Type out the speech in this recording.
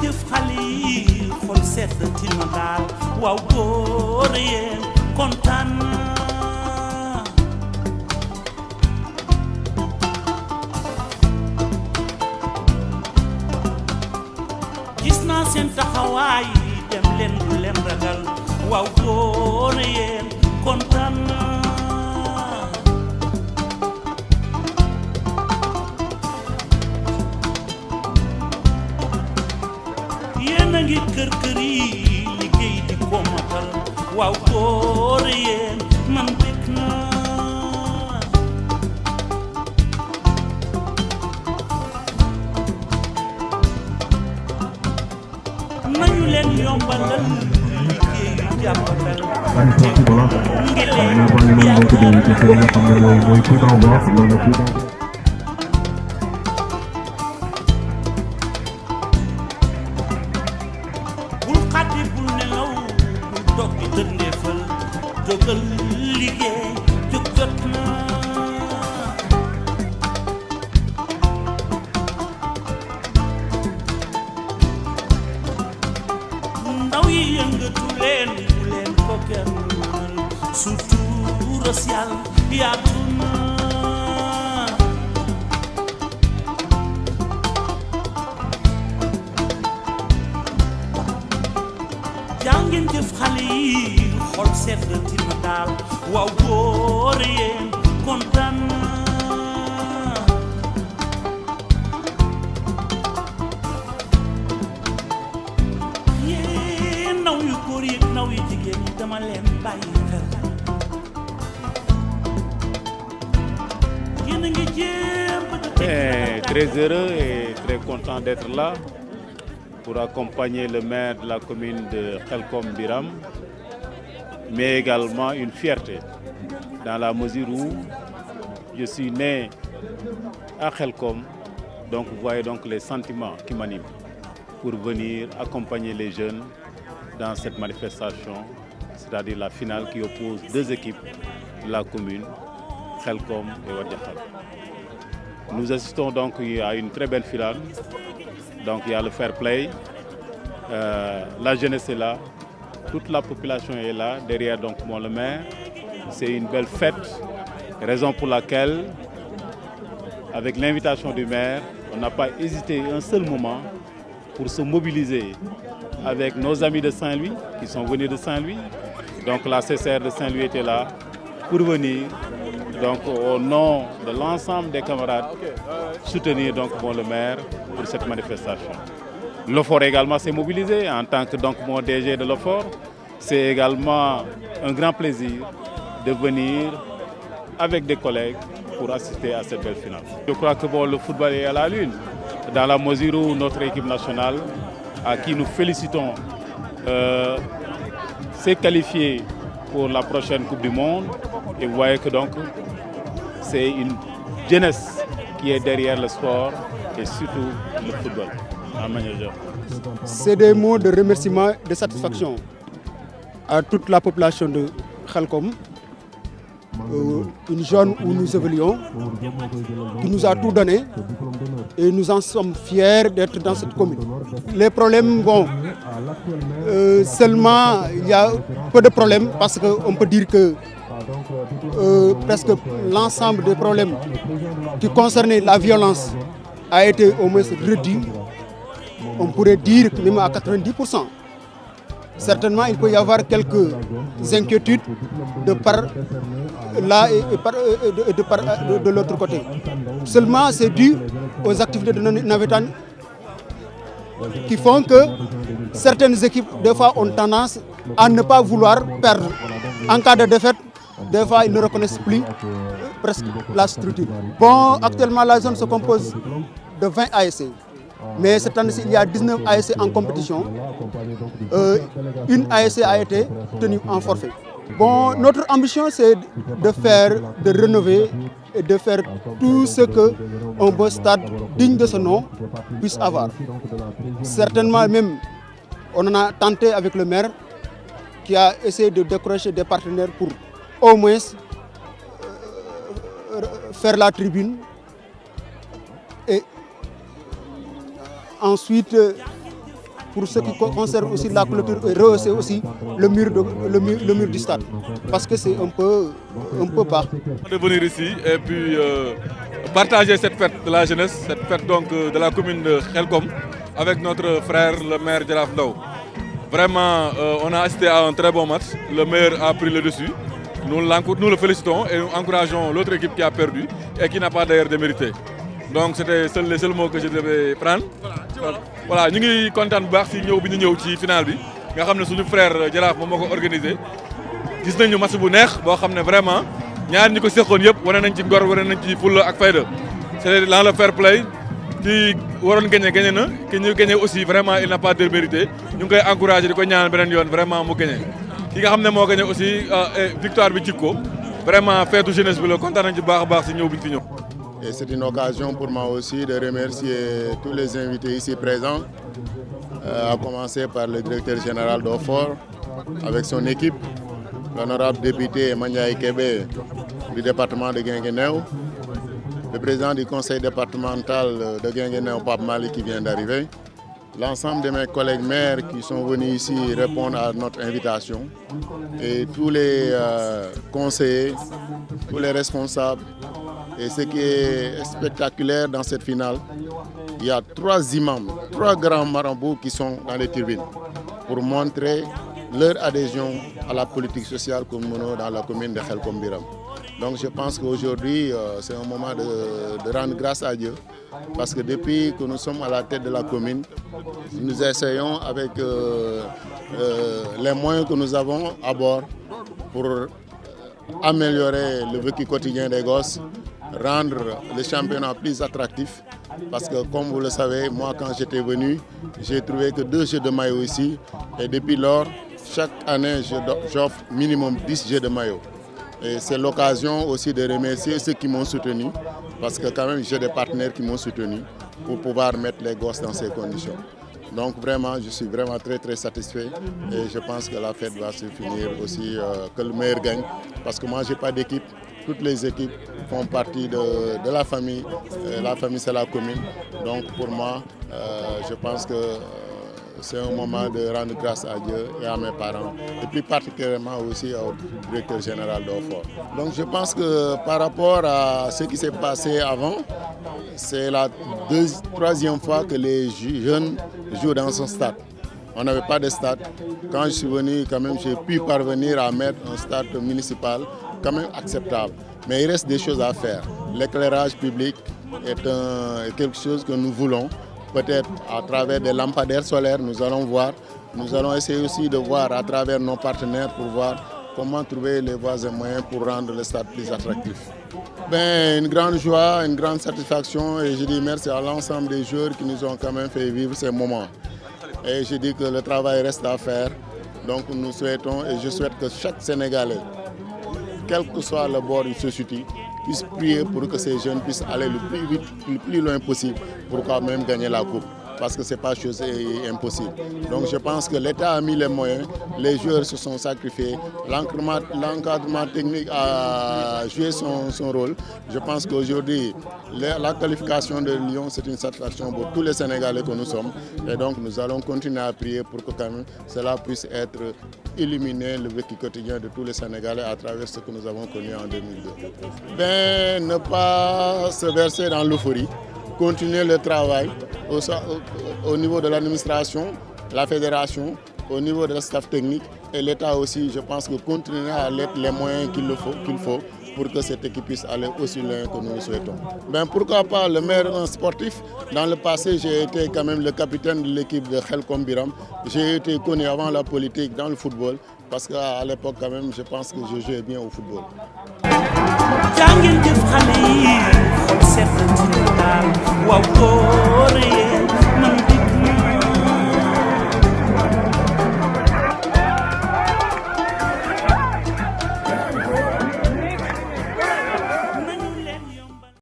jëf xale yi xol sedd tina daal waaw góor yéen kontaan naa gis naa seen taxawaay dem leen du leen ragal waaw góor yéen kontaan naa yéen a ngi kër kër yi liggéey di ko matal waaw góor yéen man bég naa nañu leen yombalal liggéey yu jàppandal ngi leen bul xaddi bul nelaw bul toog di tëndeefal jógal liggéey jóg jot na ndaw yi yëngatu leen bu leen ko kenn mënal surtout social yaatu na jàngeen jëf xale yi xol sedd tina daal waaw góor yéen kontaan naa yéen ndaw yu góor yi ndaw yu jigéen ñi dama leen bàyyi xel yéen a ngi jéem Très heureux et très content d'être là pour accompagner le maire de la commune de Khelcom Biram, mais également une fierté dans la mesure où je suis né à Khelcom, donc vous voyez donc les sentiments qui m'animent pour venir accompagner les jeunes dans cette manifestation, c'est-à-dire la finale qui oppose deux équipes de la commune, Khelcom et Wadiakhal. Nous assistons donc à une très belle finale. Donc il y a le fair play, la jeunesse est là, toute la population est là, derrière donc le maire. C'est une belle fête, raison pour laquelle, avec l'invitation du maire, on n'a pas hésité un seul moment pour se mobiliser avec nos amis de Saint-Louis, qui sont venus de Saint-Louis. Donc la CCR de Saint-Louis était là pour venir, donc au nom de l'ensemble des camarades, soutenir donc le maire pour cette manifestation. L'OFOR également s'est mobilisé en tant que mon DG de l'OFOR. C'est également un grand plaisir de venir avec des collègues pour assister à cette belle finale. Je crois que le football est à la lune, dans la mesure où notre équipe nationale, à qui nous félicitons, s'est qualifiée pour la prochaine Coupe du Monde. Et vous voyez que donc c'est une jeunesse qui est derrière le sport et surtout le football en manière générale. C'est des mots de remerciement, de satisfaction à toute la population de Khelcom, une zone où nous évoluons, qui nous a tout donné et nous en sommes fiers d'être dans cette commune. Les problèmes, seulement il y a peu de problèmes parce qu'on peut dire que presque l'ensemble des problèmes qui concernaient la violence a été au moins réduit. On pourrait dire même à 90%. Certainement, il peut y avoir quelques inquiétudes de par là et de l'autre côté. Seulement, c'est dû aux activités de Navetan qui font que certaines équipes, des fois, ont tendance à ne pas vouloir perdre. En cas de défaite, des fois, ils ne reconnaissent plus presque la structure. Bon, actuellement, la zone se compose de 20 ASC. Mais cette année-ci, il y a 19 ASC en compétition. Une ASC a été tenue en forfait. Bon, notre ambition, c'est de rénover et de faire tout ce qu'un beau stade digne de ce nom puisse avoir. Certainement même, on en a tenté avec le maire qui a essayé de décrocher des partenaires pour au moins faire la tribune et ensuite pour ce qui concerne aussi la clôture, rehausser aussi le mur du stade. Parce que c'est un peu bas. De venir ici et puis partager cette fête de la jeunesse, cette fête donc de la commune de Khelcom avec notre frère le maire Jaraaf Ndao. Vraiment, on a assisté à un très bon match. Le maire a pris le dessus. Nous le félicitons et nous encourageons l'autre équipe qui a perdu et qui n'a pas d'ailleurs démérité. Donc c'était les seuls mots que je devais prendre. Voilà, nous sommes contents de voir si nous sommes ci finale bi nga xamné suñu frère Jaraaf mom mako organiser. Gis nañu match bu neex bo xamné vraiment ñaar ñi ko séxone yépp wone nañ ci ngor wone nañ ci fulla ak fayda. C'est dans le fair play qui waroon gagné na ki ñu gagné aussi vraiment il n'a pas démérité. Ñu ngi koy encourager diko ñaan benen yoon vraiment mu gagné. Ki nga xamné mo gagné aussi victoire bi jikko. Vraiment fête jeunesse bi la kontaan nañ ci baax ci ñew biñ fi ñew. Et c'est une occasion pour moi aussi de remercier tous les invités ici présents, à commencer par le directeur général d'OFOR avec son équipe, l'honorable député Mandiaye Kébé du département de Guinguinéo, le président du conseil départemental de Guinguinéo, Pape Mali, qui vient d'arriver, l'ensemble de mes collègues maires qui sont venus ici répondre à notre invitation et tous les conseillers, tous les responsables. Et ce qui est spectaculaire dans cette finale, il y a 3 imams, 3 grands marabouts qui sont dans les tribunes pour montrer leur adhésion à la politique sociale que nous menons dans la commune de Khelcom Biram. Donc je pense qu'aujourd'hui, c'est un moment de rendre grâce à Dieu parce que depuis que nous sommes à la tête de la commune, nous essayons avec les moyens que nous avons à bord pour améliorer le vécu quotidien des gosses, rendre le championnat plus attractif. Parce que comme vous le savez, moi quand j'étais venu, j'ai trouvé que 2 jeux de maillot ici. Et depuis lors, chaque année, j'offre minimum 10 jeux de maillot. Et c'est l'occasion aussi de remercier ceux qui m'ont soutenu. Parce que quand même, j'ai des partenaires qui m'ont soutenu pour pouvoir mettre les gosses dans ces conditions. Donc vraiment, je suis vraiment très satisfait et je pense que la fête va se finir aussi, que le meilleur gagne. Parce que moi, je n'ai pas d'équipe. Toutes les équipes font partie de la famille. La famille, c'est la commune. Donc pour moi, je pense que c'est un moment de rendre grâce à Dieu et à mes parents. Et plus particulièrement aussi au directeur général d'OFOR. Donc je pense que par rapport à ce qui s'est passé avant, c'est la 3e fois que les jeunes jouent dans son stade. On n'avait pas de stade. Quand je suis venu, quand même, j'ai pu parvenir à mettre un stade municipal quand même acceptable. Mais il reste des choses à faire. L'éclairage public est quelque chose que nous voulons. Peut-être à travers des lampadaires solaires, nous allons voir. Nous allons essayer aussi de voir à travers nos partenaires pour voir comment trouver les voies et moyens pour rendre le stade plus attractif. Une grande joie, une grande satisfaction et je dis merci à l'ensemble des joueurs qui nous ont quand même fait vivre ces moments. Et je dis que le travail reste à faire. Donc nous souhaitons et je souhaite que chaque Sénégalais, quel que soit le bord du société, puisse prier pour que ces jeunes puissent aller le plus vite, le plus loin possible pour quand même gagner la coupe. Parce que ce n'est pas chose impossible. Donc je pense que l'État a mis les moyens, les joueurs se sont sacrifiés, l'encadrement technique a joué son rôle. Je pense qu'aujourd'hui, la qualification de Lyon, c'est une satisfaction pour tous les Sénégalais que nous sommes. Et donc nous allons continuer à prier pour que quand même cela puisse être éliminé, le vécu quotidien de tous les Sénégalais à travers ce que nous avons connu en 2002. Ne pas se verser dans l'euphorie. Continuer le travail au niveau de l'administration, la fédération, au niveau de la staff technique et l'État aussi, je pense que continuer à mettre les moyens qu'il faut pour que cette équipe puisse aller aussi loin que nous le souhaitons. Pourquoi pas le meilleur sportif? Dans le passé, j'ai été quand même le capitaine de l'équipe de Khelcom Biram. J'ai été connu avant la politique dans le football parce qu'à l'époque quand même, je pense que je jouais bien au football.